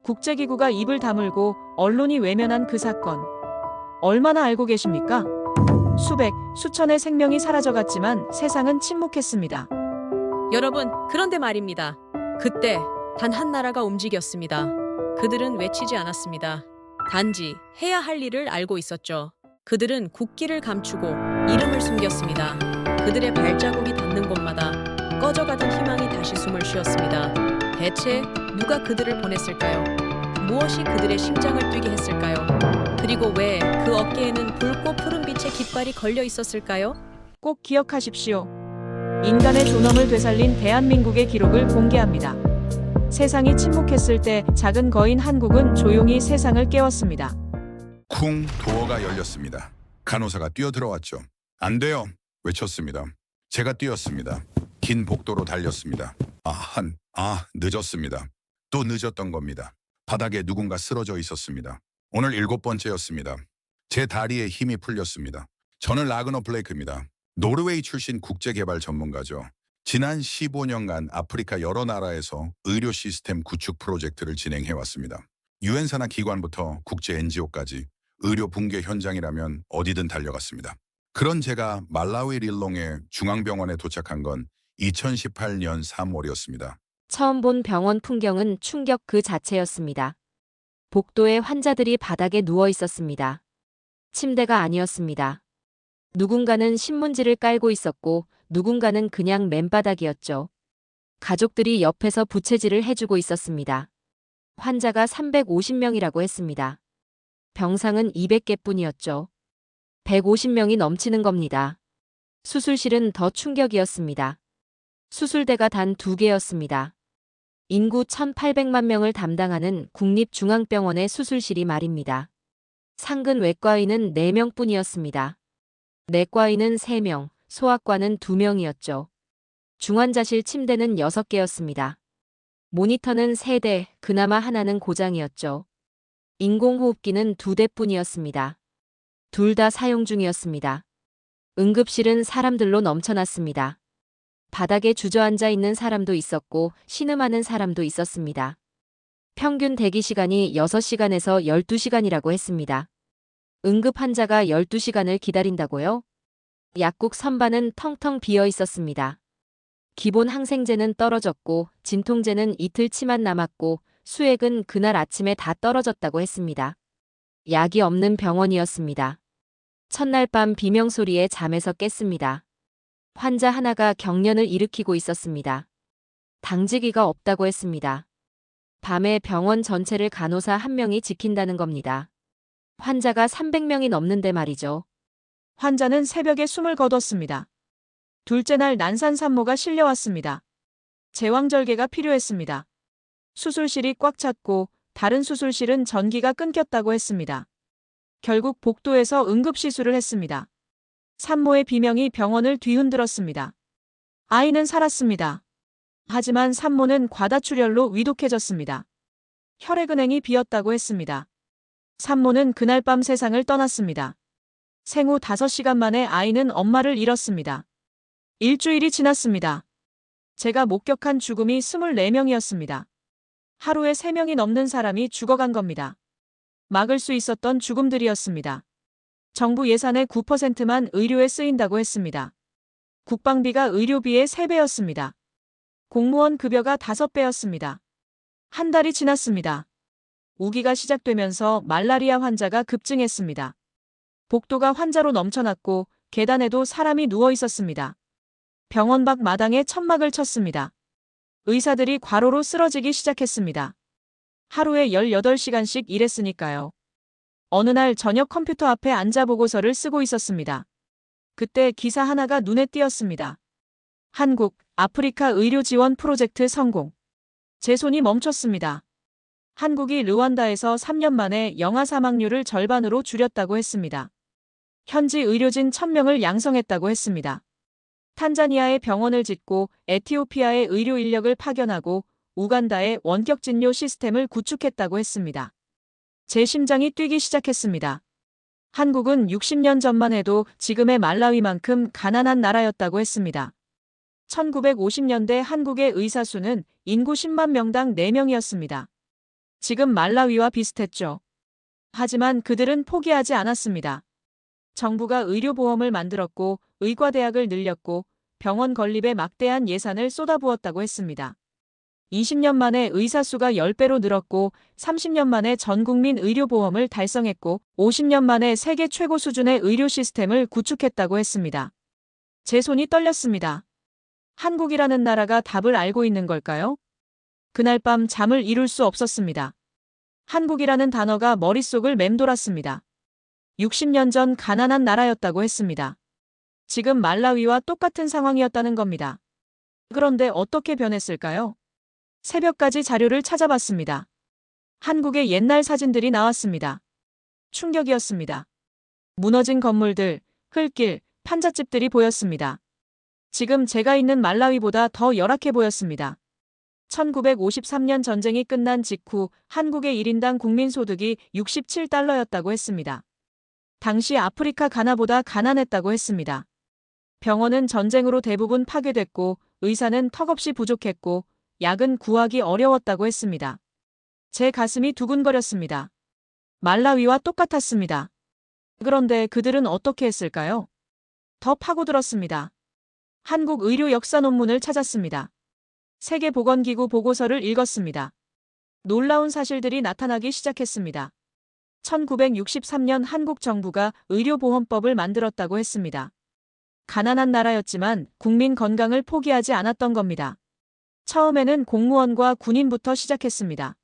국제기구가 입을 다물고 언론이 외면한 그 사건. 얼마나 알고 계십니까? 수백, 수천의 생명이 사라져갔지만 세상은 침묵했습니다. 여러분, 그런데 말입니다. 그때 단 한 나라가 움직였습니다. 그들은 외치지 않았습니다. 단지 해야 할 일을 알고 있었죠. 그들은 국기를 감추고 이름을 숨겼습니다. 그들의 발자국이 닿는 곳마다 꺼져가던 희망이 다시 숨을 쉬었습니다. 대체 누가 그들을 보냈을까요? 무엇이 그들의 심장을 뛰게 했을까요? 그리고 왜 그 어깨에는 붉고 푸른빛의 깃발이 걸려 있었을까요? 꼭 기억하십시오. 인간의 존엄을 되살린 대한민국의 기록을 공개합니다. 세상이 침묵했을 때 작은 거인 한국은 조용히 세상을 깨웠습니다. 쿵 도어가 열렸습니다. 간호사가 뛰어들어왔죠. 안 돼요. 외쳤습니다. 제가 뛰었습니다. 긴 복도로 달렸습니다. 늦었습니다. 또 늦었던 겁니다. 바닥에 누군가 쓰러져 있었습니다. 오늘 7번째였습니다. 제 다리에 힘이 풀렸습니다. 저는 라그너 블레이크입니다. 노르웨이 출신 국제개발 전문가죠. 지난 15년간 아프리카 여러 나라에서 의료 시스템 구축 프로젝트를 진행해왔습니다. 유엔 산하 기관부터 국제 NGO까지 의료 붕괴 현장이라면 어디든 달려갔습니다. 그런 제가 말라위 릴롱의 중앙병원에 도착한 건 2018년 3월이었습니다. 처음 본 병원 풍경은 충격 그 자체였습니다. 복도에 환자들이 바닥에 누워 있었습니다. 침대가 아니었습니다. 누군가는 신문지를 깔고 있었고 누군가는 그냥 맨바닥이었죠. 가족들이 옆에서 부채질을 해주고 있었습니다. 환자가 350명이라고 했습니다. 병상은 200개뿐이었죠. 150명이 넘치는 겁니다. 수술실은 더 충격이었습니다. 수술대가 단 2개였습니다. 인구 1,800만 명을 담당하는 국립중앙병원의 수술실이 말입니다. 상근 외과의는 4명뿐이었습니다. 내과의는 3명, 소아과는 2명이었죠. 중환자실 침대는 6개였습니다. 모니터는 3대, 그나마 하나는 고장이었죠. 인공호흡기는 2대뿐이었습니다. 둘 다 사용 중이었습니다. 응급실은 사람들로 넘쳐났습니다. 바닥에 주저앉아 있는 사람도 있었고 신음하는 사람도 있었습니다. 평균 대기시간이 6시간에서 12시간이라고 했습니다. 응급 환자가 12시간을 기다린다고요? 약국 선반은 텅텅 비어 있었습니다. 기본 항생제는 떨어졌고 진통제는 이틀치만 남았고 수액은 그날 아침에 다 떨어졌다고 했습니다. 약이 없는 병원이었습니다. 첫날 밤 비명소리에 잠에서 깼습니다. 환자 하나가 경련을 일으키고 있었습니다. 당지기가 없다고 했습니다. 밤에 병원 전체를 간호사 1명이 지킨다는 겁니다. 환자가 300명이 넘는데 말이죠. 환자는 새벽에 숨을 거뒀습니다. 둘째 날 난산 산모가 실려왔습니다. 제왕절개가 필요했습니다. 수술실이 꽉 찼고 다른 수술실은 전기가 끊겼다고 했습니다. 결국 복도에서 응급시술을 했습니다. 산모의 비명이 병원을 뒤흔들었습니다. 아이는 살았습니다. 하지만 산모는 과다출혈로 위독해졌습니다. 혈액은행이 비었다고 했습니다. 산모는 그날 밤 세상을 떠났습니다. 생후 5시간 만에 아이는 엄마를 잃었습니다. 일주일이 지났습니다. 제가 목격한 죽음이 24명이었습니다. 하루에 3명이 넘는 사람이 죽어간 겁니다. 막을 수 있었던 죽음들이었습니다. 정부 예산의 9%만 의료에 쓰인다고 했습니다. 국방비가 의료비의 3배였습니다. 공무원 급여가 5배였습니다. 한 달이 지났습니다. 우기가 시작되면서 말라리아 환자가 급증했습니다. 복도가 환자로 넘쳐났고 계단에도 사람이 누워 있었습니다. 병원 밖 마당에 천막을 쳤습니다. 의사들이 과로로 쓰러지기 시작했습니다. 하루에 18시간씩 일했으니까요. 어느 날 저녁 컴퓨터 앞에 앉아 보고서를 쓰고 있었습니다. 그때 기사 하나가 눈에 띄었습니다. 한국, 아프리카 의료 지원 프로젝트 성공. 제 손이 멈췄습니다. 한국이 르완다에서 3년 만에 영아 사망률을 절반으로 줄였다고 했습니다. 현지 의료진 1,000명을 양성했다고 했습니다. 탄자니아에 병원을 짓고 에티오피아에 의료 인력을 파견하고 우간다에 원격 진료 시스템을 구축했다고 했습니다. 제 심장이 뛰기 시작했습니다. 한국은 60년 전만 해도 지금의 말라위만큼 가난한 나라였다고 했습니다. 1950년대 한국의 의사 수는 인구 10만 명당 4명이었습니다. 지금 말라위와 비슷했죠. 하지만 그들은 포기하지 않았습니다. 정부가 의료보험을 만들었고 의과대학을 늘렸고 병원 건립에 막대한 예산을 쏟아부었다고 했습니다. 20년 만에 의사 수가 10배로 늘었고 30년 만에 전국민 의료보험을 달성했고 50년 만에 세계 최고 수준의 의료 시스템을 구축했다고 했습니다. 제 손이 떨렸습니다. 한국이라는 나라가 답을 알고 있는 걸까요? 그날 밤 잠을 이룰 수 없었습니다. 한국이라는 단어가 머릿속을 맴돌았습니다. 60년 전 가난한 나라였다고 했습니다. 지금 말라위와 똑같은 상황이었다는 겁니다. 그런데 어떻게 변했을까요? 새벽까지 자료를 찾아봤습니다. 한국의 옛날 사진들이 나왔습니다. 충격이었습니다. 무너진 건물들, 흙길, 판잣집들이 보였습니다. 지금 제가 있는 말라위보다 더 열악해 보였습니다. 1953년 전쟁이 끝난 직후 한국의 1인당 국민소득이 67달러였다고 했습니다. 당시 아프리카 가나보다 가난했다고 했습니다. 병원은 전쟁으로 대부분 파괴됐고 의사는 턱없이 부족했고 약은 구하기 어려웠다고 했습니다. 제 가슴이 두근거렸습니다. 말라위와 똑같았습니다. 그런데 그들은 어떻게 했을까요? 더 파고들었습니다. 한국 의료 역사 논문을 찾았습니다. 세계보건기구 보고서를 읽었습니다. 놀라운 사실들이 나타나기 시작했습니다. 1963년 한국 정부가 의료보험법을 만들었다고 했습니다. 가난한 나라였지만 국민 건강을 포기하지 않았던 겁니다. 처음에는 공무원과 군인부터 시작했습니다.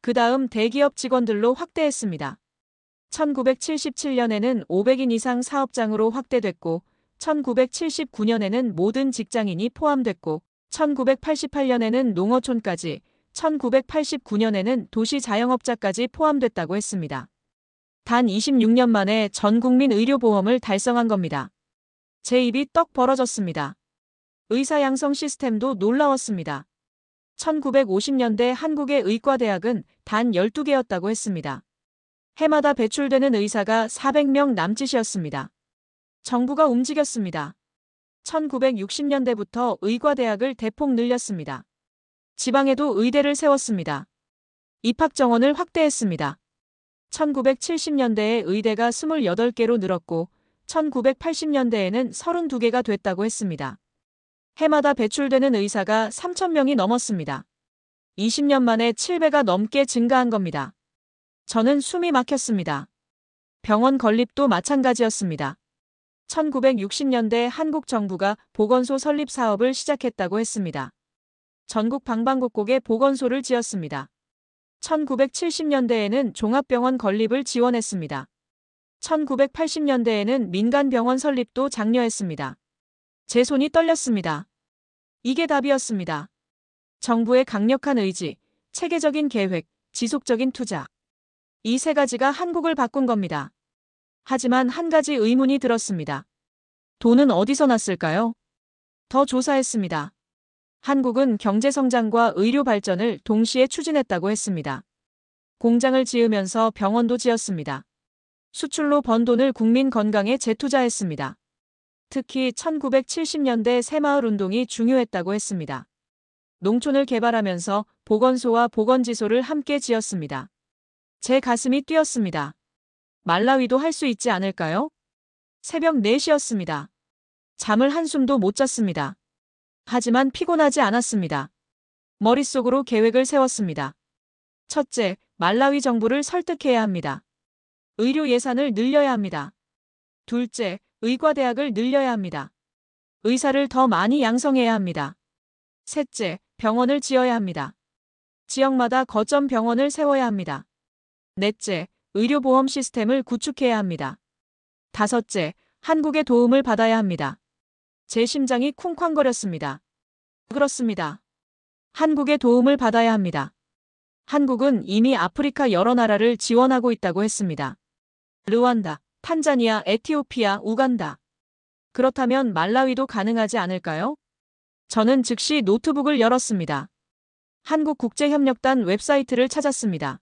그 다음 대기업 직원들로 확대했습니다. 1977년에는 500인 이상 사업장으로 확대됐고 1979년에는 모든 직장인이 포함됐고 1988년에는 농어촌까지 1989년에는 도시 자영업자까지 포함됐다고 했습니다. 단 26년 만에 전 국민 의료보험을 달성한 겁니다. 제 입이 떡 벌어졌습니다. 의사 양성 시스템도 놀라웠습니다. 1950년대 한국의 의과대학은 단 12개였다고 했습니다. 해마다 배출되는 의사가 400명 남짓이었습니다. 정부가 움직였습니다. 1960년대부터 의과대학을 대폭 늘렸습니다. 지방에도 의대를 세웠습니다. 입학정원을 확대했습니다. 1970년대에 의대가 28개로 늘었고 1980년대에는 32개가 됐다고 했습니다. 해마다 배출되는 의사가 3,000명이 넘었습니다. 20년 만에 7배가 넘게 증가한 겁니다. 저는 숨이 막혔습니다. 병원 건립도 마찬가지였습니다. 1960년대 한국 정부가 보건소 설립 사업을 시작했다고 했습니다. 전국 방방곡곡에 보건소를 지었습니다. 1970년대에는 종합병원 건립을 지원했습니다. 1980년대에는 민간병원 설립도 장려했습니다. 제 손이 떨렸습니다. 이게 답이었습니다. 정부의 강력한 의지, 체계적인 계획, 지속적인 투자. 이 세 가지가 한국을 바꾼 겁니다. 하지만 한 가지 의문이 들었습니다. 돈은 어디서 났을까요? 더 조사했습니다. 한국은 경제성장과 의료 발전을 동시에 추진했다고 했습니다. 공장을 지으면서 병원도 지었습니다. 수출로 번 돈을 국민 건강에 재투자했습니다. 특히 1970년대 새마을 운동이 중요했다고 했습니다. 농촌을 개발하면서 보건소와 보건지소를 함께 지었습니다. 제 가슴이 뛰었습니다. 말라위도 할 수 있지 않을까요? 새벽 4시였습니다. 잠을 한숨도 못 잤습니다. 하지만 피곤하지 않았습니다. 머릿속으로 계획을 세웠습니다. 첫째, 말라위 정부를 설득해야 합니다. 의료 예산을 늘려야 합니다. 둘째, 의과대학을 늘려야 합니다. 의사를 더 많이 양성해야 합니다. 셋째, 병원을 지어야 합니다. 지역마다 거점 병원을 세워야 합니다. 넷째, 의료보험 시스템을 구축해야 합니다. 다섯째, 한국의 도움을 받아야 합니다. 제 심장이 쿵쾅거렸습니다. 그렇습니다. 한국의 도움을 받아야 합니다. 한국은 이미 아프리카 여러 나라를 지원하고 있다고 했습니다. 르완다, 탄자니아, 에티오피아, 우간다. 그렇다면 말라위도 가능하지 않을까요? 저는 즉시 노트북을 열었습니다. 한국국제협력단 웹사이트를 찾았습니다.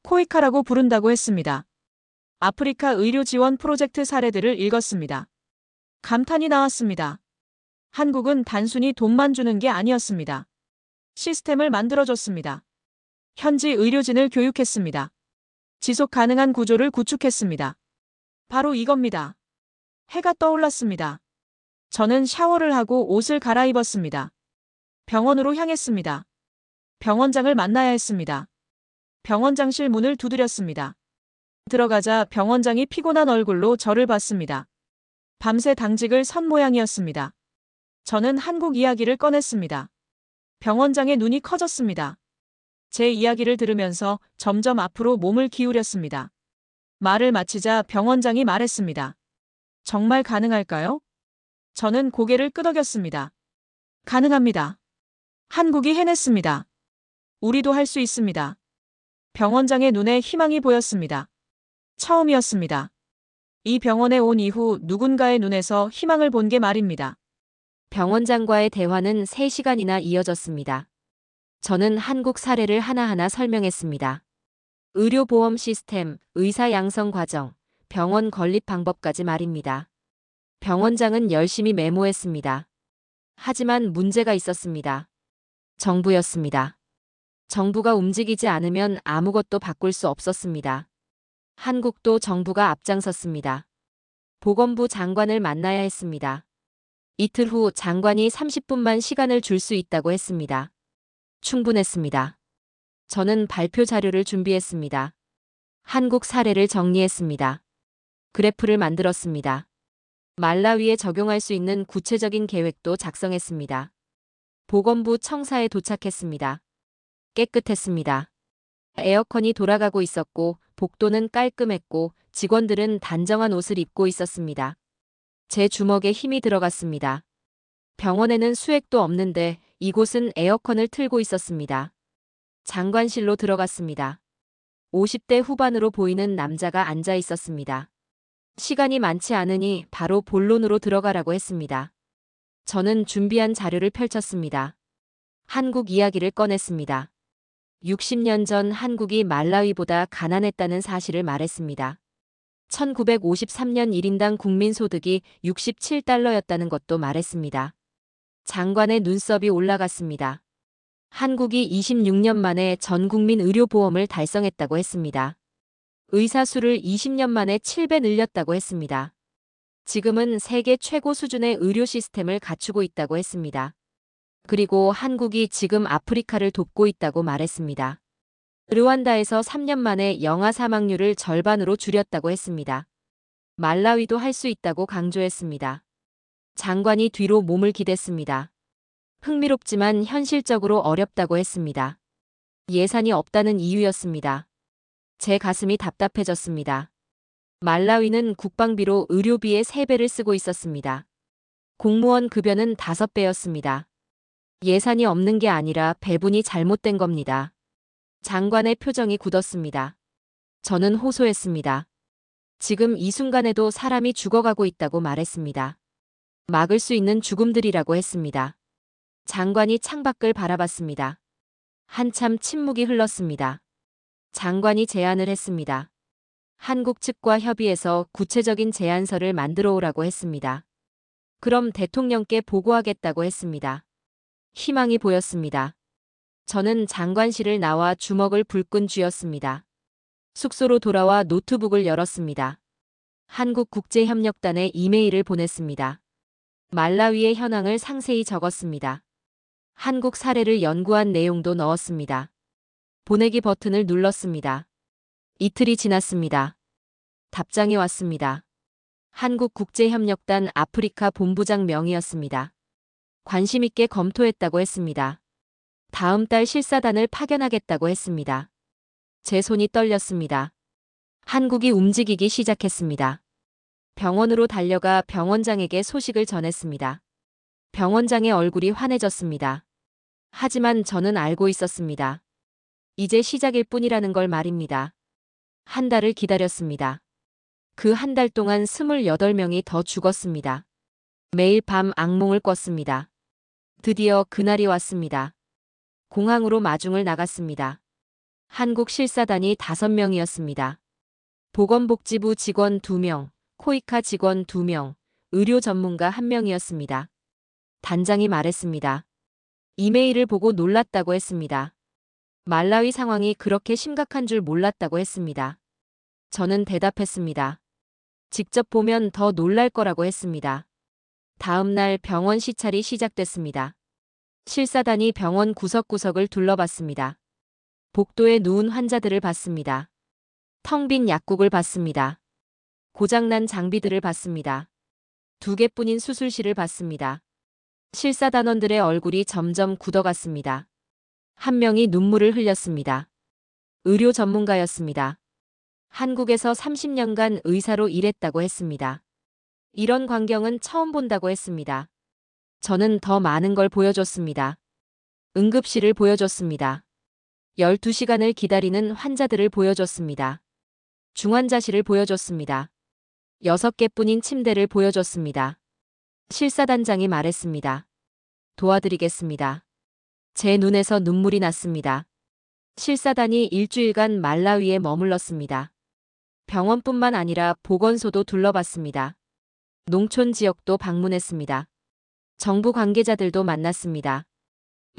코이카라고 부른다고 했습니다. 아프리카 의료 지원 프로젝트 사례들을 읽었습니다. 감탄이 나왔습니다. 한국은 단순히 돈만 주는 게 아니었습니다. 시스템을 만들어줬습니다. 현지 의료진을 교육했습니다. 지속 가능한 구조를 구축했습니다. 바로 이겁니다. 해가 떠올랐습니다. 저는 샤워를 하고 옷을 갈아입었습니다. 병원으로 향했습니다. 병원장을 만나야 했습니다. 병원장실 문을 두드렸습니다. 들어가자 병원장이 피곤한 얼굴로 저를 봤습니다. 밤새 당직을 선 모양이었습니다. 저는 한국 이야기를 꺼냈습니다. 병원장의 눈이 커졌습니다. 제 이야기를 들으면서 점점 앞으로 몸을 기울였습니다. 말을 마치자 병원장이 말했습니다. 정말 가능할까요? 저는 고개를 끄덕였습니다. 가능합니다. 한국이 해냈습니다. 우리도 할 수 있습니다. 병원장의 눈에 희망이 보였습니다. 처음이었습니다. 이 병원에 온 이후 누군가의 눈에서 희망을 본 게 말입니다. 병원장과의 대화는 3시간이나 이어졌습니다. 저는 한국 사례를 하나하나 설명했습니다. 의료보험 시스템, 의사 양성 과정, 병원 건립 방법까지 말입니다. 병원장은 열심히 메모했습니다. 하지만 문제가 있었습니다. 정부였습니다. 정부가 움직이지 않으면 아무것도 바꿀 수 없었습니다. 한국도 정부가 앞장섰습니다. 보건부 장관을 만나야 했습니다. 이틀 후 장관이 30분만 시간을 줄 수 있다고 했습니다. 충분했습니다. 저는 발표 자료를 준비했습니다. 한국 사례를 정리했습니다. 그래프를 만들었습니다. 말라위에 적용할 수 있는 구체적인 계획도 작성했습니다. 보건부 청사에 도착했습니다. 깨끗했습니다. 에어컨이 돌아가고 있었고 복도는 깔끔했고 직원들은 단정한 옷을 입고 있었습니다. 제 주먹에 힘이 들어갔습니다. 병원에는 수액도 없는데 이곳은 에어컨을 틀고 있었습니다. 장관실로 들어갔습니다. 50대 후반으로 보이는 남자가 앉아 있었습니다. 시간이 많지 않으니 바로 본론으로 들어가라고 했습니다. 저는 준비한 자료를 펼쳤습니다. 한국 이야기를 꺼냈습니다. 60년 전 한국이 말라위보다 가난했다는 사실을 말했습니다. 1953년 1인당 국민소득이 67달러였다는 것도 말했습니다. 장관의 눈썹이 올라갔습니다. 한국이 26년 만에 전국민 의료보험을 달성했다고 했습니다. 의사 수를 20년 만에 7배 늘렸다고 했습니다. 지금은 세계 최고 수준의 의료 시스템을 갖추고 있다고 했습니다. 그리고 한국이 지금 아프리카를 돕고 있다고 말했습니다. 르완다에서 3년 만에 영아 사망률을 절반으로 줄였다고 했습니다. 말라위도 할 수 있다고 강조했습니다. 장관이 뒤로 몸을 기댔습니다. 흥미롭지만 현실적으로 어렵다고 했습니다. 예산이 없다는 이유였습니다. 제 가슴이 답답해졌습니다. 말라위는 국방비로 의료비의 3배를 쓰고 있었습니다. 공무원 급여는 5배였습니다. 예산이 없는 게 아니라 배분이 잘못된 겁니다. 장관의 표정이 굳었습니다. 저는 호소했습니다. 지금 이 순간에도 사람이 죽어가고 있다고 말했습니다. 막을 수 있는 죽음들이라고 했습니다. 장관이 창밖을 바라봤습니다. 한참 침묵이 흘렀습니다. 장관이 제안을 했습니다. 한국 측과 협의해서 구체적인 제안서를 만들어 오라고 했습니다. 그럼 대통령께 보고하겠다고 했습니다. 희망이 보였습니다. 저는 장관실을 나와 주먹을 불끈 쥐었습니다. 숙소로 돌아와 노트북을 열었습니다. 한국국제협력단에 이메일을 보냈습니다. 말라위의 현황을 상세히 적었습니다. 한국 사례를 연구한 내용도 넣었습니다. 보내기 버튼을 눌렀습니다. 이틀이 지났습니다. 답장이 왔습니다. 한국국제협력단 아프리카 본부장 명의였습니다. 관심 있게 검토했다고 했습니다. 다음 달 실사단을 파견하겠다고 했습니다. 제 손이 떨렸습니다. 한국이 움직이기 시작했습니다. 병원으로 달려가 병원장에게 소식을 전했습니다. 병원장의 얼굴이 환해졌습니다. 하지만 저는 알고 있었습니다. 이제 시작일 뿐이라는 걸 말입니다. 한 달을 기다렸습니다. 그 한 달 동안 28명이 더 죽었습니다. 매일 밤 악몽을 꿨습니다. 드디어 그날이 왔습니다. 공항으로 마중을 나갔습니다. 한국 실사단이 5명이었습니다. 보건복지부 직원 2명, 코이카 직원 2명, 의료 전문가 1명이었습니다. 단장이 말했습니다. 이메일을 보고 놀랐다고 했습니다. 말라위 상황이 그렇게 심각한 줄 몰랐다고 했습니다. 저는 대답했습니다. 직접 보면 더 놀랄 거라고 했습니다. 다음 날 병원 시찰이 시작됐습니다. 실사단이 병원 구석구석을 둘러봤습니다. 복도에 누운 환자들을 봤습니다. 텅 빈 약국을 봤습니다. 고장난 장비들을 봤습니다. 2개뿐인 수술실을 봤습니다. 실사단원들의 얼굴이 점점 굳어갔습니다. 한 명이 눈물을 흘렸습니다. 의료 전문가였습니다. 한국에서 30년간 의사로 일했다고 했습니다. 이런 광경은 처음 본다고 했습니다. 저는 더 많은 걸 보여줬습니다. 응급실을 보여줬습니다. 12시간을 기다리는 환자들을 보여줬습니다. 중환자실을 보여줬습니다. 6개뿐인 침대를 보여줬습니다. 실사단장이 말했습니다. 도와드리겠습니다. 제 눈에서 눈물이 났습니다. 실사단이 일주일간 말라위에 머물렀습니다. 병원뿐만 아니라 보건소도 둘러봤습니다. 농촌 지역도 방문했습니다. 정부 관계자들도 만났습니다.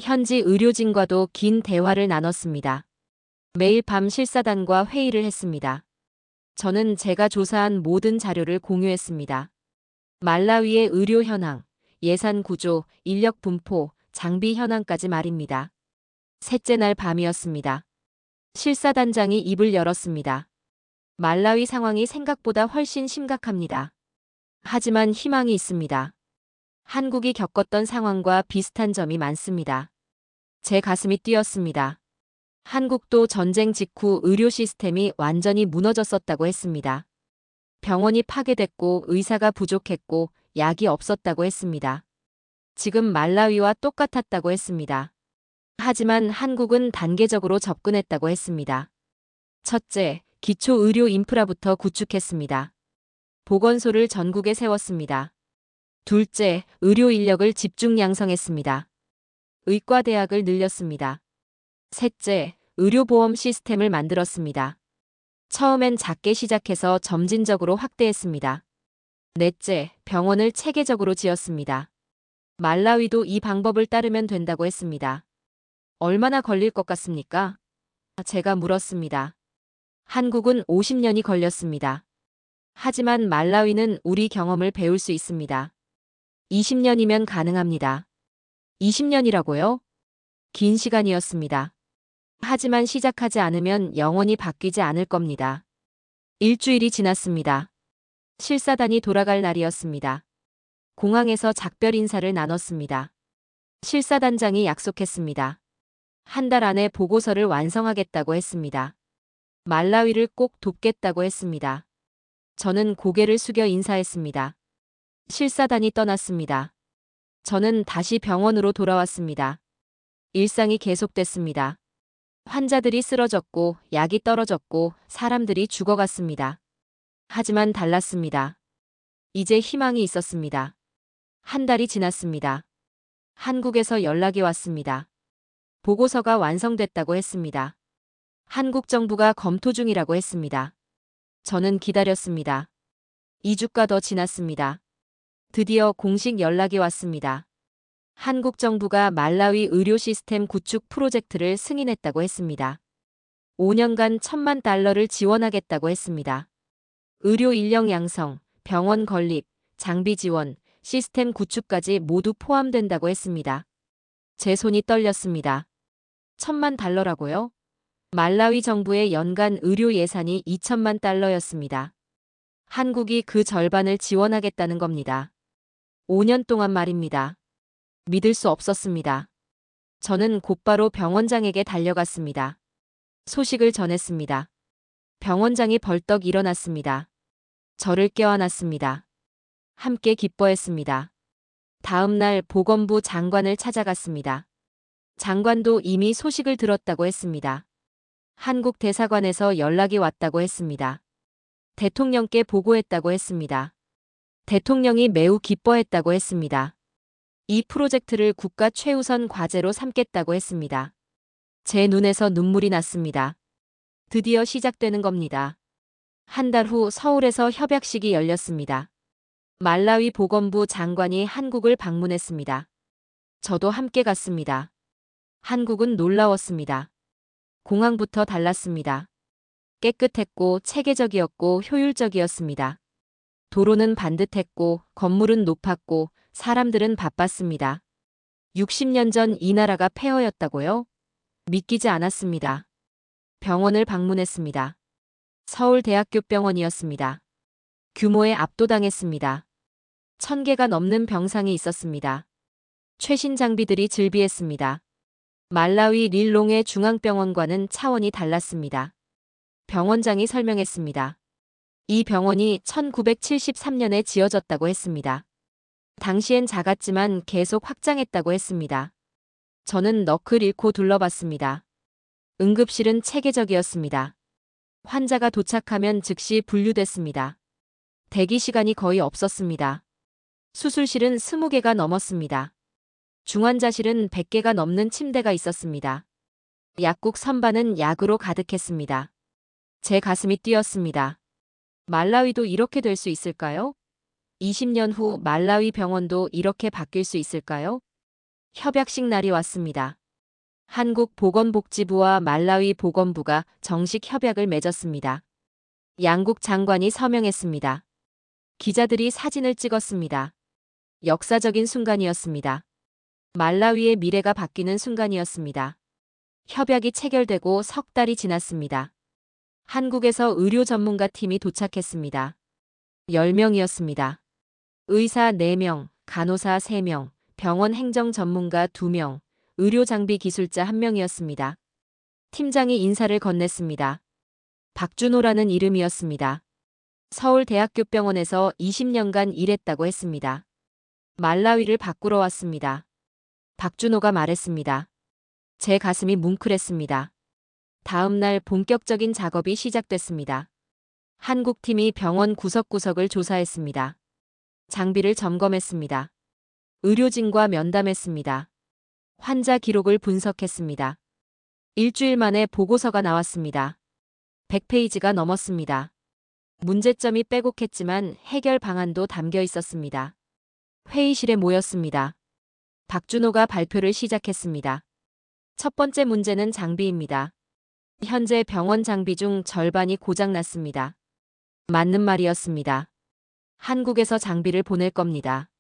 현지 의료진과도 긴 대화를 나눴습니다. 매일 밤 실사단과 회의를 했습니다. 저는 제가 조사한 모든 자료를 공유했습니다. 말라위의 의료 현황, 예산 구조, 인력 분포, 장비 현황까지 말입니다. 셋째 날 밤이었습니다. 실사단장이 입을 열었습니다. 말라위 상황이 생각보다 훨씬 심각합니다. 하지만 희망이 있습니다. 한국이 겪었던 상황과 비슷한 점이 많습니다. 제 가슴이 뛰었습니다. 한국도 전쟁 직후 의료 시스템이 완전히 무너졌었다고 했습니다. 병원이 파괴됐고 의사가 부족했고 약이 없었다고 했습니다. 지금 말라위와 똑같았다고 했습니다. 하지만 한국은 단계적으로 접근했다고 했습니다. 첫째, 기초 의료 인프라부터 구축했습니다. 보건소를 전국에 세웠습니다. 둘째, 의료 인력을 집중 양성했습니다. 의과대학을 늘렸습니다. 셋째, 의료보험 시스템을 만들었습니다. 처음엔 작게 시작해서 점진적으로 확대했습니다. 넷째, 병원을 체계적으로 지었습니다. 말라위도 이 방법을 따르면 된다고 했습니다. 얼마나 걸릴 것 같습니까? 제가 물었습니다. 한국은 50년이 걸렸습니다. 하지만 말라위는 우리 경험을 배울 수 있습니다. 20년이면 가능합니다. 20년이라고요? 긴 시간이었습니다. 하지만 시작하지 않으면 영원히 바뀌지 않을 겁니다. 일주일이 지났습니다. 실사단이 돌아갈 날이었습니다. 공항에서 작별 인사를 나눴습니다. 실사단장이 약속했습니다. 한 달 안에 보고서를 완성하겠다고 했습니다. 말라위를 꼭 돕겠다고 했습니다. 저는 고개를 숙여 인사했습니다. 실사단이 떠났습니다. 저는 다시 병원으로 돌아왔습니다. 일상이 계속됐습니다. 환자들이 쓰러졌고 약이 떨어졌고 사람들이 죽어갔습니다. 하지만 달랐습니다. 이제 희망이 있었습니다. 한 달이 지났습니다. 한국에서 연락이 왔습니다. 보고서가 완성됐다고 했습니다. 한국 정부가 검토 중이라고 했습니다. 저는 기다렸습니다. 2주가 더 지났습니다. 드디어 공식 연락이 왔습니다. 한국 정부가 말라위 의료 시스템 구축 프로젝트를 승인했다고 했습니다. 5년간 $10,000,000를 지원하겠다고 했습니다. 의료 인력 양성, 병원 건립, 장비 지원, 시스템 구축까지 모두 포함된다고 했습니다. 제 손이 떨렸습니다. $10,000,000라고요? 말라위 정부의 연간 의료 예산이 $20,000,000였습니다. 한국이 그 절반을 지원하겠다는 겁니다. 5년 동안 말입니다. 믿을 수 없었습니다. 저는 곧바로 병원장에게 달려갔습니다. 소식을 전했습니다. 병원장이 벌떡 일어났습니다. 저를 껴안았습니다. 함께 기뻐했습니다. 다음 날 보건부 장관을 찾아갔습니다. 장관도 이미 소식을 들었다고 했습니다. 한국 대사관에서 연락이 왔다고 했습니다. 대통령께 보고했다고 했습니다. 대통령이 매우 기뻐했다고 했습니다. 이 프로젝트를 국가 최우선 과제로 삼겠다고 했습니다. 제 눈에서 눈물이 났습니다. 드디어 시작되는 겁니다. 한 달 후 서울에서 협약식이 열렸습니다. 말라위 보건부 장관이 한국을 방문했습니다. 저도 함께 갔습니다. 한국은 놀라웠습니다. 공항부터 달랐습니다. 깨끗했고 체계적이었고 효율적이었습니다. 도로는 반듯했고 건물은 높았고 사람들은 바빴습니다. 60년 전 이 나라가 폐허였다고요? 믿기지 않았습니다. 병원을 방문했습니다. 서울대학교 병원이었습니다. 규모에 압도당했습니다. 1000개가 넘는 병상이 있었습니다. 최신 장비들이 즐비했습니다. 말라위 릴롱의 중앙병원과는 차원이 달랐습니다. 병원장이 설명했습니다. 이 병원이 1973년에 지어졌다고 했습니다. 당시엔 작았지만 계속 확장했다고 했습니다. 저는 넋을 잃고 둘러봤습니다. 응급실은 체계적이었습니다. 환자가 도착하면 즉시 분류됐습니다. 대기 시간이 거의 없었습니다. 수술실은 20개가 넘었습니다. 중환자실은 100개가 넘는 침대가 있었습니다. 약국 선반은 약으로 가득했습니다. 제 가슴이 뛰었습니다. 말라위도 이렇게 될 수 있을까요? 20년 후 말라위 병원도 이렇게 바뀔 수 있을까요? 협약식 날이 왔습니다. 한국 보건복지부와 말라위 보건부가 정식 협약을 맺었습니다. 양국 장관이 서명했습니다. 기자들이 사진을 찍었습니다. 역사적인 순간이었습니다. 말라위의 미래가 바뀌는 순간이었습니다. 협약이 체결되고 석 달이 지났습니다. 한국에서 의료 전문가 팀이 도착했습니다. 10명이었습니다. 의사 4명, 간호사 3명, 병원 행정 전문가 2명, 의료 장비 기술자 1명이었습니다. 팀장이 인사를 건넸습니다. 박준호라는 이름이었습니다. 서울대학교 병원에서 20년간 일했다고 했습니다. 말라위를 바꾸러 왔습니다. 박준호가 말했습니다. 제 가슴이 뭉클했습니다. 다음 날 본격적인 작업이 시작됐습니다. 한국팀이 병원 구석구석을 조사했습니다. 장비를 점검했습니다. 의료진과 면담했습니다. 환자 기록을 분석했습니다. 일주일 만에 보고서가 나왔습니다. 100페이지가 넘었습니다. 문제점이 빼곡했지만 해결 방안도 담겨 있었습니다. 회의실에 모였습니다. 박준호가 발표를 시작했습니다. 첫 번째 문제는 장비입니다. 현재 병원 장비 중 절반이 고장났습니다. 맞는 말이었습니다. 한국에서 장비를 보낼 겁니다.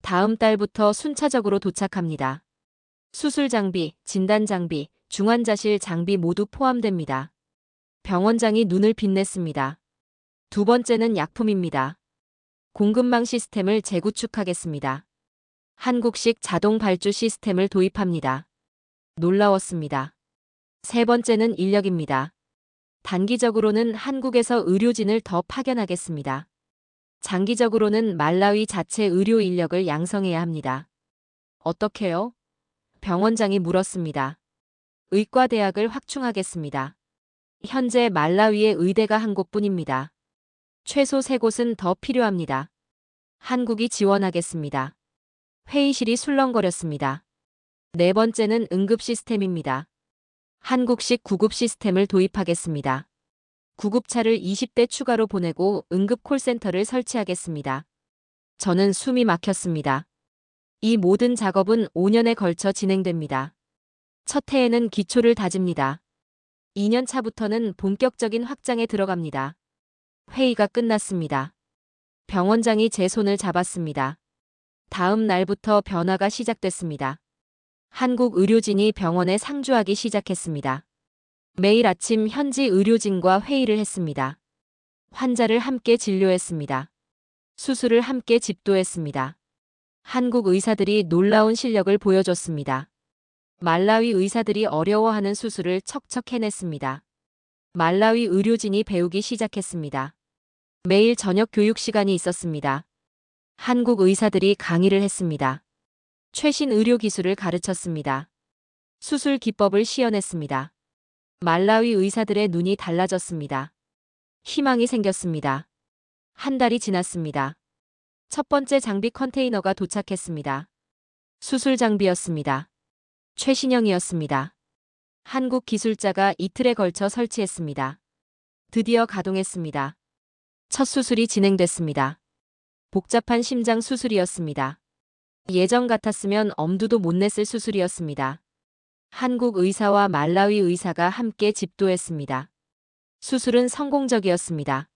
다음 달부터 순차적으로 도착합니다. 수술 장비, 진단 장비, 중환자실 장비 모두 포함됩니다. 병원장이 눈을 빛냈습니다. 두 번째는 약품입니다. 공급망 시스템을 재구축하겠습니다. 한국식 자동 발주 시스템을 도입합니다. 놀라웠습니다. 세 번째는 인력입니다. 단기적으로는 한국에서 의료진을 더 파견하겠습니다. 장기적으로는 말라위 자체 의료 인력을 양성해야 합니다. 어떻게요? 병원장이 물었습니다. 의과대학을 확충하겠습니다. 현재 말라위의 의대가 한 곳뿐입니다. 최소 3곳은 더 필요합니다. 한국이 지원하겠습니다. 회의실이 술렁거렸습니다. 네 번째는 응급 시스템입니다. 한국식 구급 시스템을 도입하겠습니다. 구급차를 20대 추가로 보내고 응급 콜센터를 설치하겠습니다. 저는 숨이 막혔습니다. 이 모든 작업은 5년에 걸쳐 진행됩니다. 첫 해에는 기초를 다집니다. 2년 차부터는 본격적인 확장에 들어갑니다. 회의가 끝났습니다. 병원장이 제 손을 잡았습니다. 다음 날부터 변화가 시작됐습니다. 한국 의료진이 병원에 상주하기 시작했습니다. 매일 아침 현지 의료진과 회의를 했습니다. 환자를 함께 진료했습니다. 수술을 함께 집도했습니다. 한국 의사들이 놀라운 실력을 보여줬습니다. 말라위 의사들이 어려워하는 수술을 척척 해냈습니다. 말라위 의료진이 배우기 시작했습니다. 매일 저녁 교육 시간이 있었습니다. 한국 의사들이 강의를 했습니다. 최신 의료 기술을 가르쳤습니다. 수술 기법을 시연했습니다. 말라위 의사들의 눈이 달라졌습니다. 희망이 생겼습니다. 한 달이 지났습니다. 첫 번째 장비 컨테이너가 도착했습니다. 수술 장비였습니다. 최신형이었습니다. 한국 기술자가 이틀에 걸쳐 설치했습니다. 드디어 가동했습니다. 첫 수술이 진행됐습니다. 복잡한 심장 수술이었습니다. 예전 같았으면 엄두도 못 냈을 수술이었습니다. 한국 의사와 말라위 의사가 함께 집도했습니다. 수술은 성공적이었습니다.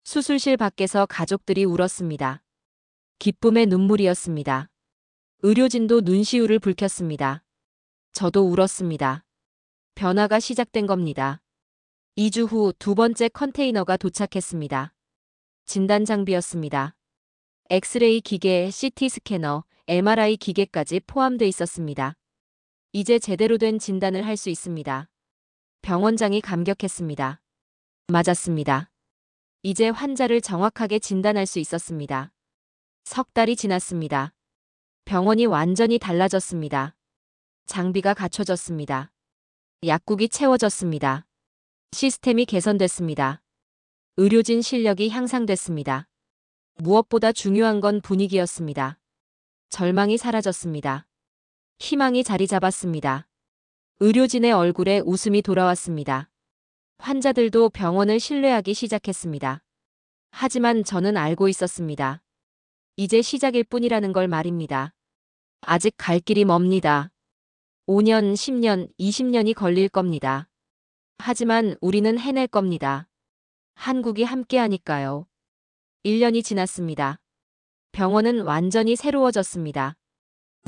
수술실 밖에서 가족들이 울었습니다. 기쁨의 눈물이었습니다. 의료진도 눈시울을 붉혔습니다. 저도 울었습니다. 변화가 시작된 겁니다. 2주 후 두 번째 컨테이너가 도착했습니다. 진단 장비였습니다. 엑스레이 기계, CT 스캐너, MRI 기계까지 포함돼 있었습니다. 이제 제대로 된 진단을 할 수 있습니다. 병원장이 감격했습니다. 맞았습니다. 이제 환자를 정확하게 진단할 수 있었습니다. 석 달이 지났습니다. 병원이 완전히 달라졌습니다. 장비가 갖춰졌습니다. 약국이 채워졌습니다. 시스템이 개선됐습니다. 의료진 실력이 향상됐습니다. 무엇보다 중요한 건 분위기였습니다. 절망이 사라졌습니다. 희망이 자리 잡았습니다. 의료진의 얼굴에 웃음이 돌아왔습니다. 환자들도 병원을 신뢰하기 시작했습니다. 하지만 저는 알고 있었습니다. 이제 시작일 뿐이라는 걸 말입니다. 아직 갈 길이 멉니다. 5년, 10년, 20년이 걸릴 겁니다. 하지만 우리는 해낼 겁니다. 한국이 함께하니까요. 1년이 지났습니다. 병원은 완전히 새로워졌습니다.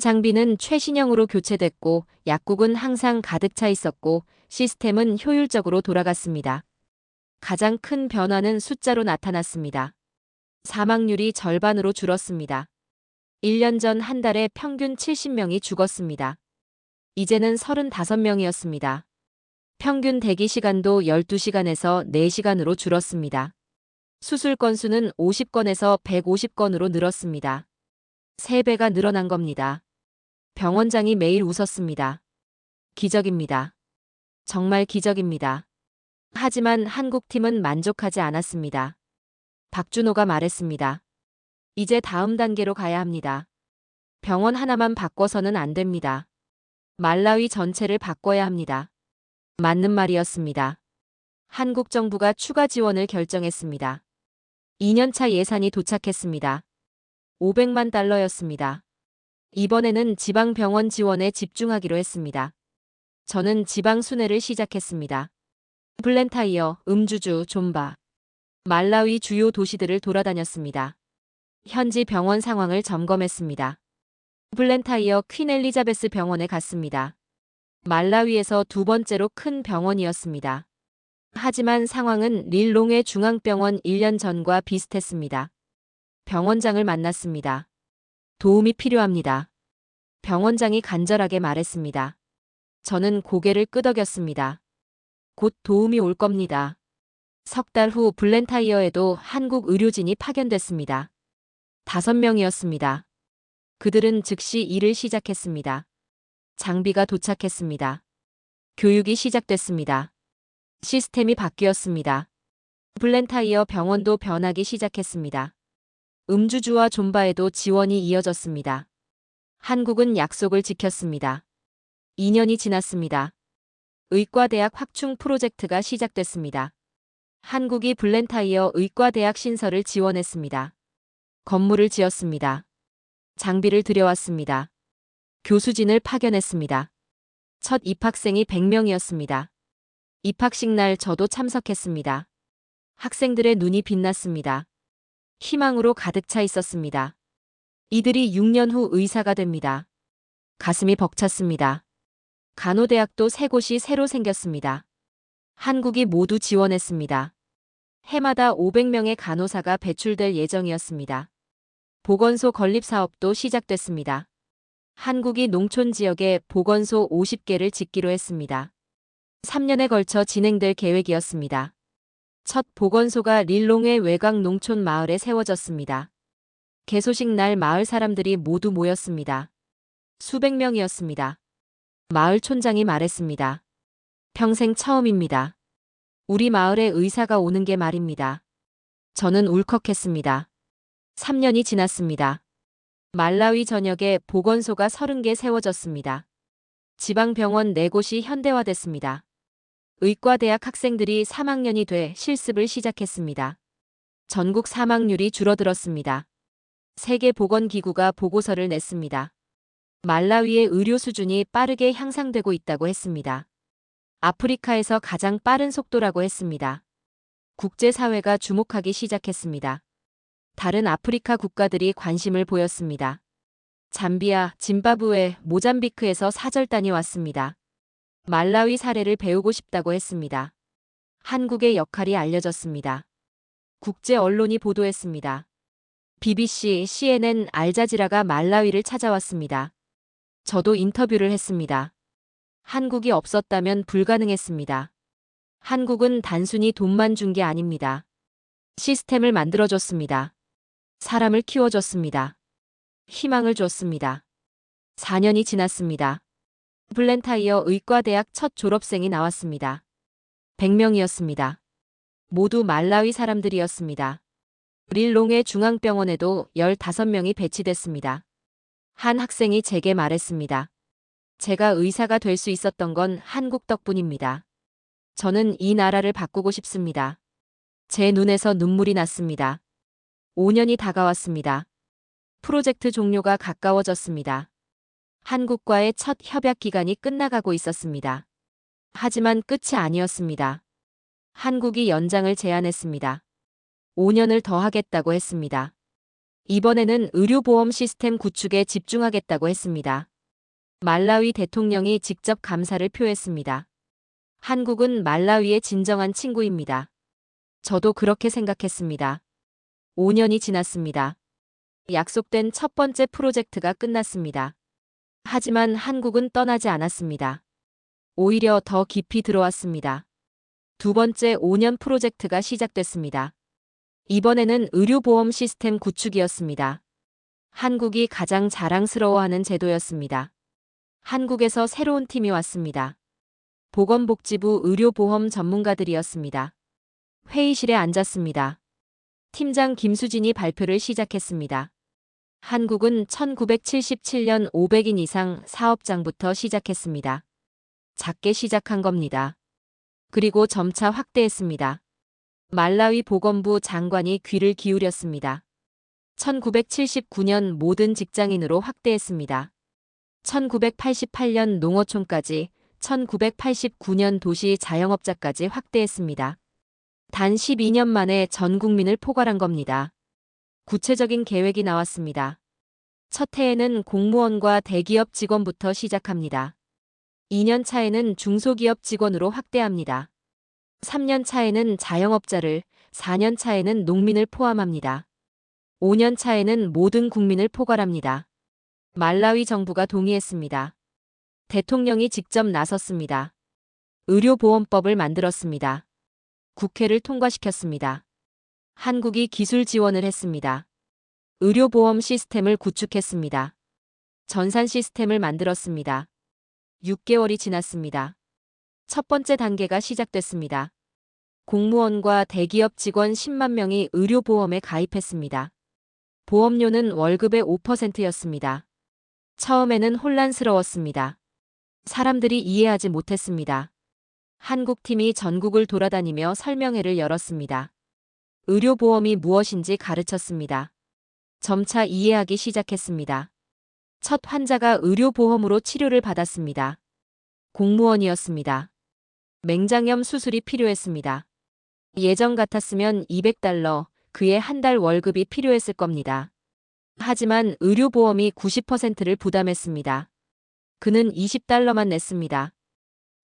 장비는 최신형으로 교체됐고 약국은 항상 가득 차 있었고 시스템은 효율적으로 돌아갔습니다. 가장 큰 변화는 숫자로 나타났습니다. 사망률이 절반으로 줄었습니다. 1년 전 한 달에 평균 70명이 죽었습니다. 이제는 35명이었습니다. 평균 대기 시간도 12시간에서 4시간으로 줄었습니다. 수술 건수는 50건에서 150건으로 늘었습니다. 3배가 늘어난 겁니다. 병원장이 매일 웃었습니다. 기적입니다. 정말 기적입니다. 하지만 한국팀은 만족하지 않았습니다. 박준호가 말했습니다. 이제 다음 단계로 가야 합니다. 병원 하나만 바꿔서는 안 됩니다. 말라위 전체를 바꿔야 합니다. 맞는 말이었습니다. 한국 정부가 추가 지원을 결정했습니다. 2년차 예산이 도착했습니다. 500만 달러였습니다. 이번에는 지방병원 지원에 집중하기로 했습니다. 저는 지방 순회를 시작했습니다. 블렌타이어, 음주주, 좀바, 말라위 주요 도시들을 돌아다녔습니다. 현지 병원 상황을 점검했습니다. 블렌타이어 퀸 엘리자베스 병원에 갔습니다. 말라위에서 두 번째로 큰 병원이었습니다. 하지만 상황은 릴롱의 중앙병원 1년 전과 비슷했습니다. 병원장을 만났습니다. 도움이 필요합니다. 병원장이 간절하게 말했습니다. 저는 고개를 끄덕였습니다. 곧 도움이 올 겁니다. 석 달 후 블렌타이어에도 한국 의료진이 파견됐습니다. 5명이었습니다. 그들은 즉시 일을 시작했습니다. 장비가 도착했습니다. 교육이 시작됐습니다. 시스템이 바뀌었습니다. 블렌타이어 병원도 변하기 시작했습니다. 음주주와 좀바에도 지원이 이어졌습니다. 한국은 약속을 지켰습니다. 2년이 지났습니다. 의과대학 확충 프로젝트가 시작됐습니다. 한국이 블렌타이어 의과대학 신설을 지원했습니다. 건물을 지었습니다. 장비를 들여왔습니다. 교수진을 파견했습니다. 첫 입학생이 100명이었습니다. 입학식 날 저도 참석했습니다. 학생들의 눈이 빛났습니다. 희망으로 가득 차 있었습니다. 이들이 6년 후 의사가 됩니다. 가슴이 벅찼습니다. 간호대학도 3곳이 새로 생겼습니다. 한국이 모두 지원했습니다. 해마다 500명의 간호사가 배출될 예정이었습니다. 보건소 건립 사업도 시작됐습니다. 한국이 농촌 지역에 보건소 50개를 짓기로 했습니다. 3년에 걸쳐 진행될 계획이었습니다. 첫 보건소가 릴롱의 외곽 농촌 마을에 세워졌습니다. 개소식 날 마을 사람들이 모두 모였습니다. 수백 명이었습니다. 마을 촌장이 말했습니다. 평생 처음입니다. 우리 마을에 의사가 오는 게 말입니다. 저는 울컥했습니다. 3년이 지났습니다. 말라위 전역에 보건소가 30개 세워졌습니다. 지방병원 4곳이 현대화됐습니다. 의과대학 학생들이 3학년이 돼 실습을 시작했습니다. 전국 사망률이 줄어들었습니다. 세계보건기구가 보고서를 냈습니다. 말라위의 의료 수준이 빠르게 향상되고 있다고 했습니다. 아프리카에서 가장 빠른 속도라고 했습니다. 국제사회가 주목하기 시작했습니다. 다른 아프리카 국가들이 관심을 보였습니다. 잠비아, 짐바브웨, 모잠비크에서 사절단이 왔습니다. 말라위 사례를 배우고 싶다고 했습니다. 한국의 역할이 알려졌습니다. 국제 언론이 보도했습니다. BBC, CNN, 알자지라가 말라위를 찾아왔습니다. 저도 인터뷰를 했습니다. 한국이 없었다면 불가능했습니다. 한국은 단순히 돈만 준 게 아닙니다. 시스템을 만들어줬습니다. 사람을 키워줬습니다. 희망을 줬습니다. 4년이 지났습니다. 블렌타이어 의과대학 첫 졸업생이 나왔습니다. 100명이었습니다. 모두 말라위 사람들이었습니다. 릴롱의 중앙병원에도 15명이 배치됐습니다. 한 학생이 제게 말했습니다. 제가 의사가 될 수 있었던 건 한국 덕분입니다. 저는 이 나라를 바꾸고 싶습니다. 제 눈에서 눈물이 났습니다. 5년이 다가왔습니다. 프로젝트 종료가 가까워졌습니다. 한국과의 첫 협약 기간이 끝나가고 있었습니다. 하지만 끝이 아니었습니다. 한국이 연장을 제안했습니다. 5년을 더 하겠다고 했습니다. 이번에는 의료보험 시스템 구축에 집중하겠다고 했습니다. 말라위 대통령이 직접 감사를 표했습니다. 한국은 말라위의 진정한 친구입니다. 저도 그렇게 생각했습니다. 5년이 지났습니다. 약속된 첫 번째 프로젝트가 끝났습니다. 하지만 한국은 떠나지 않았습니다. 오히려 더 깊이 들어왔습니다. 두 번째 5년 프로젝트가 시작됐습니다. 이번에는 의료보험 시스템 구축이었습니다. 한국이 가장 자랑스러워하는 제도였습니다. 한국에서 새로운 팀이 왔습니다. 보건복지부 의료보험 전문가들이었습니다. 회의실에 앉았습니다. 팀장 김수진이 발표를 시작했습니다. 한국은 1977년 500인 이상 사업장부터 시작했습니다. 작게 시작한 겁니다. 그리고 점차 확대했습니다. 말라위 보건부 장관이 귀를 기울였습니다. 1979년 모든 직장인으로 확대했습니다. 1988년 농어촌까지, 1989년 도시 자영업자까지 확대했습니다. 단 12년 만에 전 국민을 포괄한 겁니다. 구체적인 계획이 나왔습니다. 첫 해에는 공무원과 대기업 직원부터 시작합니다. 2년 차에는 중소기업 직원으로 확대합니다. 3년 차에는 자영업자를, 4년 차에는 농민을 포함합니다. 5년 차에는 모든 국민을 포괄합니다. 말라위 정부가 동의했습니다. 대통령이 직접 나섰습니다. 의료보험법을 만들었습니다. 국회를 통과시켰습니다. 한국이 기술 지원을 했습니다. 의료보험 시스템을 구축했습니다. 전산 시스템을 만들었습니다. 6개월이 지났습니다. 첫 번째 단계가 시작됐습니다. 공무원과 대기업 직원 10만 명이 의료보험에 가입했습니다. 보험료는 월급의 5%였습니다. 처음에는 혼란스러웠습니다. 사람들이 이해하지 못했습니다. 한국팀이 전국을 돌아다니며 설명회를 열었습니다. 의료보험이 무엇인지 가르쳤습니다. 점차 이해하기 시작했습니다. 첫 환자가 의료보험으로 치료를 받았습니다. 공무원이었습니다. 맹장염 수술이 필요했습니다. 예전 같았으면 $200, 그의 한 달 월급이 필요했을 겁니다. 하지만 의료보험이 90%를 부담했습니다. 그는 $20만 냈습니다.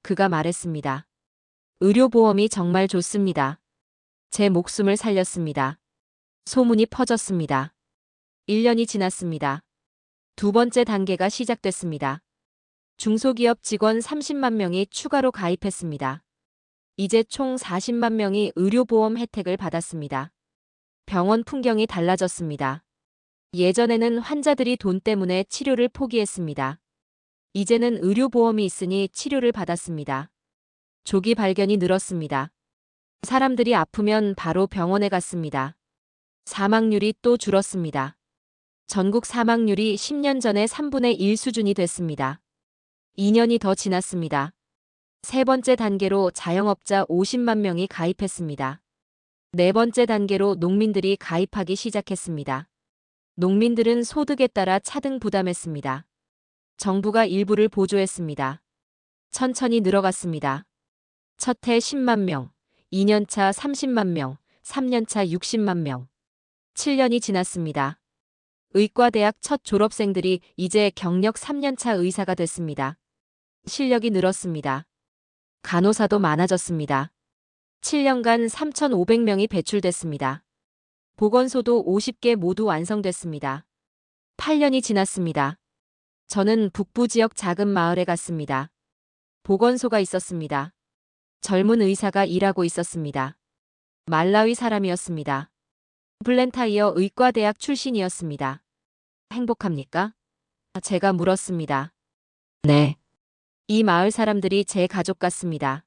그가 말했습니다. 의료보험이 정말 좋습니다. 제 목숨을 살렸습니다. 소문이 퍼졌습니다. 1년이 지났습니다. 두 번째 단계가 시작됐습니다. 중소기업 직원 30만 명이 추가로 가입했습니다. 이제 총 40만 명이 의료보험 혜택을 받았습니다. 병원 풍경이 달라졌습니다. 예전에는 환자들이 돈 때문에 치료를 포기했습니다. 이제는 의료보험이 있으니 치료를 받았습니다. 조기 발견이 늘었습니다. 사람들이 아프면 바로 병원에 갔습니다. 사망률이 또 줄었습니다. 전국 사망률이 10년 전의 3분의 1 수준이 됐습니다. 2년이 더 지났습니다. 세 번째 단계로 자영업자 50만 명이 가입했습니다. 네 번째 단계로 농민들이 가입하기 시작했습니다. 농민들은 소득에 따라 차등 부담했습니다. 정부가 일부를 보조했습니다. 천천히 늘어갔습니다. 첫 해 10만 명, 2년차 30만 명, 3년차 60만 명. 7년이 지났습니다. 의과대학 첫 졸업생들이 이제 경력 3년차 의사가 됐습니다. 실력이 늘었습니다. 간호사도 많아졌습니다. 7년간 3,500명이 배출됐습니다. 보건소도 50개 모두 완성됐습니다. 8년이 지났습니다. 저는 북부 지역 작은 마을에 갔습니다. 보건소가 있었습니다. 젊은 의사가 일하고 있었습니다. 말라위 사람이었습니다. 블렌타이어 의과대학 출신이었습니다. 행복합니까? 제가 물었습니다. 네. 이 마을 사람들이 제 가족 같습니다.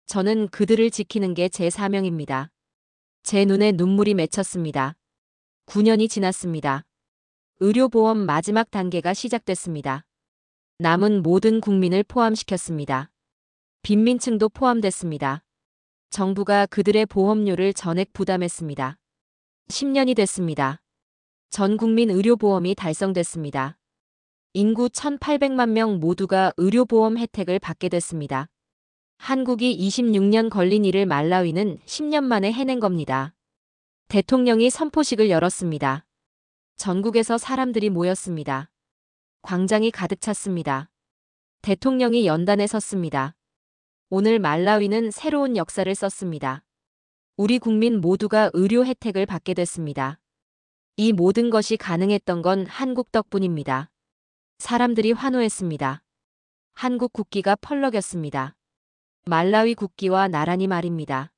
저는 그들을 지키는 게 제 사명입니다. 제 눈에 눈물이 맺혔습니다. 9년이 지났습니다. 의료보험 마지막 단계가 시작됐습니다. 남은 모든 국민을 포함시켰습니다. 빈민층도 포함됐습니다. 정부가 그들의 보험료를 전액 부담했습니다. 10년이 됐습니다. 전 국민 의료보험이 달성됐습니다. 인구 1,800만 명 모두가 의료보험 혜택을 받게 됐습니다. 한국이 26년 걸린 일을 말라위는 10년 만에 해낸 겁니다. 대통령이 선포식을 열었습니다. 전국에서 사람들이 모였습니다. 광장이 가득 찼습니다. 대통령이 연단에 섰습니다. 오늘 말라위는 새로운 역사를 썼습니다. 우리 국민 모두가 의료 혜택을 받게 됐습니다. 이 모든 것이 가능했던 건 한국 덕분입니다. 사람들이 환호했습니다. 한국 국기가 펄럭였습니다. 말라위 국기와 나란히 말입니다.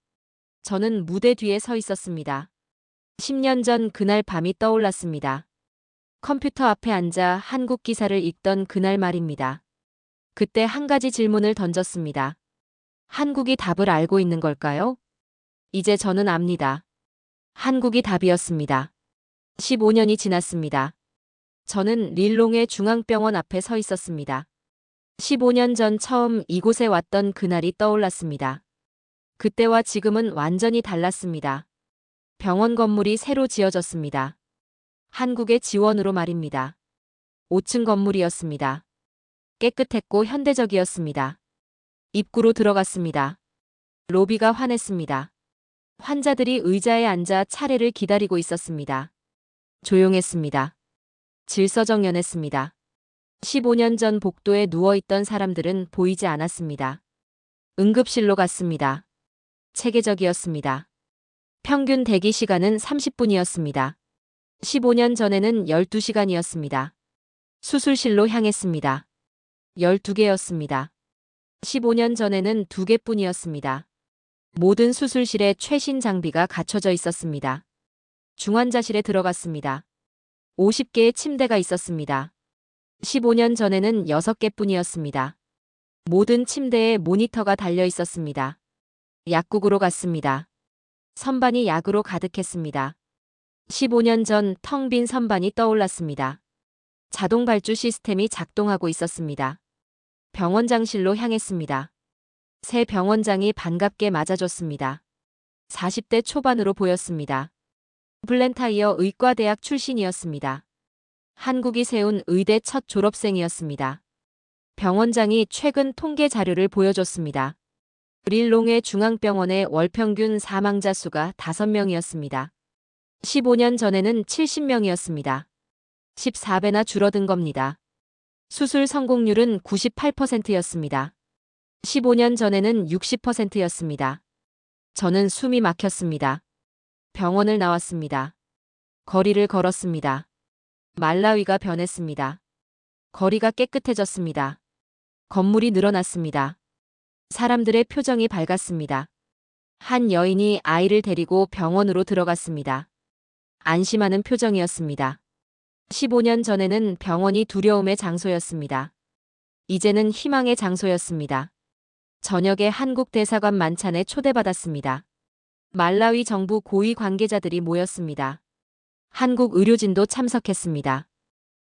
저는 무대 뒤에 서 있었습니다. 10년 전 그날 밤이 떠올랐습니다. 컴퓨터 앞에 앉아 한국 기사를 읽던 그날 말입니다. 그때 한 가지 질문을 던졌습니다. 한국이 답을 알고 있는 걸까요? 이제 저는 압니다. 한국이 답이었습니다. 15년이 지났습니다. 저는 릴롱의 중앙병원 앞에 서 있었습니다. 15년 전 처음 이곳에 왔던 그날이 떠올랐습니다. 그때와 지금은 완전히 달랐습니다. 병원 건물이 새로 지어졌습니다. 한국의 지원으로 말입니다. 5층 건물이었습니다. 깨끗했고 현대적이었습니다. 입구로 들어갔습니다. 로비가 환했습니다. 환자들이 의자에 앉아 차례를 기다리고 있었습니다. 조용했습니다. 질서정연했습니다. 15년 전 복도에 누워있던 사람들은 보이지 않았습니다. 응급실로 갔습니다. 체계적이었습니다. 평균 대기 시간은 30분이었습니다. 15년 전에는 12시간이었습니다. 수술실로 향했습니다. 12개였습니다. 15년 전에는 2개뿐이었습니다. 모든 수술실에 최신 장비가 갖춰져 있었습니다. 중환자실에 들어갔습니다. 50개의 침대가 있었습니다. 15년 전에는 6개뿐이었습니다. 모든 침대에 모니터가 달려 있었습니다. 약국으로 갔습니다. 선반이 약으로 가득했습니다. 15년 전 텅 빈 선반이 떠올랐습니다. 자동 발주 시스템이 작동하고 있었습니다. 병원장실로 향했습니다. 새 병원장이 반갑게 맞아줬습니다. 40대 초반으로 보였습니다. 블렌타이어 의과대학 출신이었습니다. 한국이 세운 의대 첫 졸업생이었습니다. 병원장이 최근 통계 자료를 보여줬습니다. 릴롱의 중앙병원의 월평균 사망자 수가 5명이었습니다. 15년 전에는 70명이었습니다. 14배나 줄어든 겁니다. 수술 성공률은 98%였습니다. 15년 전에는 60%였습니다. 저는 숨이 막혔습니다. 병원을 나왔습니다. 거리를 걸었습니다. 말라위가 변했습니다. 거리가 깨끗해졌습니다. 건물이 늘어났습니다. 사람들의 표정이 밝았습니다. 한 여인이 아이를 데리고 병원으로 들어갔습니다. 안심하는 표정이었습니다. 15년 전에는 병원이 두려움의 장소였습니다. 이제는 희망의 장소였습니다. 저녁에 한국 대사관 만찬에 초대받았습니다. 말라위 정부 고위 관계자들이 모였습니다. 한국 의료진도 참석했습니다.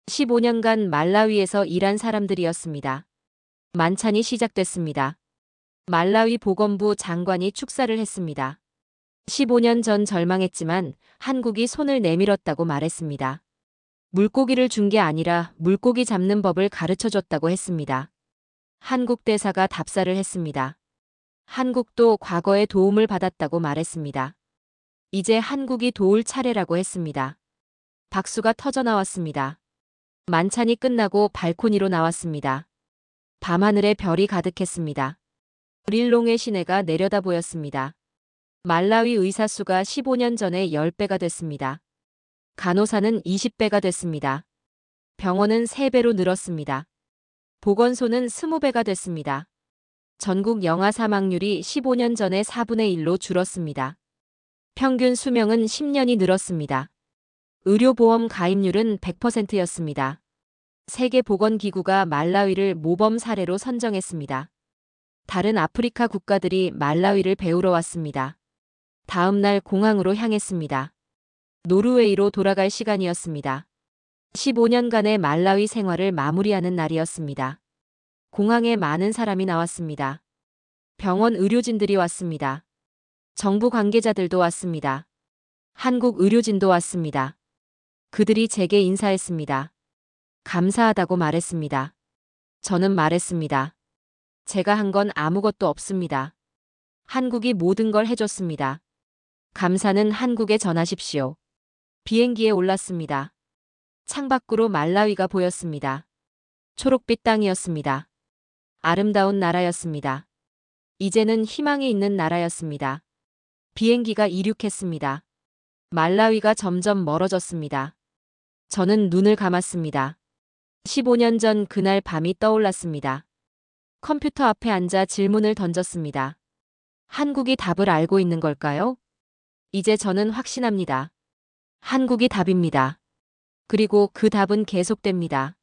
15년간 말라위에서 일한 사람들이었습니다. 만찬이 시작됐습니다. 말라위 보건부 장관이 축사를 했습니다. 15년 전 절망했지만 한국이 손을 내밀었다고 말했습니다. 물고기를 준 게 아니라 물고기 잡는 법을 가르쳐 줬다고 했습니다. 한국 대사가 답사를 했습니다. 한국도 과거에 도움을 받았다고 말했습니다. 이제 한국이 도울 차례라고 했습니다. 박수가 터져 나왔습니다. 만찬이 끝나고 발코니로 나왔습니다. 밤하늘에 별이 가득했습니다. 릴롱의 시내가 내려다 보였습니다. 말라위 의사 수가 15년 전에 10배가 됐습니다. 간호사는 20배가 됐습니다. 병원은 3배로 늘었습니다. 보건소는 20배가 됐습니다. 전국 영아 사망률이 15년 전에 4분의 1로 줄었습니다. 평균 수명은 10년이 늘었습니다. 의료보험 가입률은 100%였습니다. 세계보건기구가 말라위를 모범 사례로 선정했습니다. 다른 아프리카 국가들이 말라위를 배우러 왔습니다. 다음 날 공항으로 향했습니다. 노르웨이로 돌아갈 시간이었습니다. 15년간의 말라위 생활을 마무리하는 날이었습니다. 공항에 많은 사람이 나왔습니다. 병원 의료진들이 왔습니다. 정부 관계자들도 왔습니다. 한국 의료진도 왔습니다. 그들이 제게 인사했습니다. 감사하다고 말했습니다. 저는 말했습니다. 제가 한 건 아무것도 없습니다. 한국이 모든 걸 해줬습니다. 감사는 한국에 전하십시오. 비행기에 올랐습니다. 창밖으로 말라위가 보였습니다. 초록빛 땅이었습니다. 아름다운 나라였습니다. 이제는 희망이 있는 나라였습니다. 비행기가 이륙했습니다. 말라위가 점점 멀어졌습니다. 저는 눈을 감았습니다. 15년 전 그날 밤이 떠올랐습니다. 컴퓨터 앞에 앉아 질문을 던졌습니다. 한국이 답을 알고 있는 걸까요? 이제 저는 확신합니다. 한국이 답입니다. 그리고 그 답은 계속됩니다.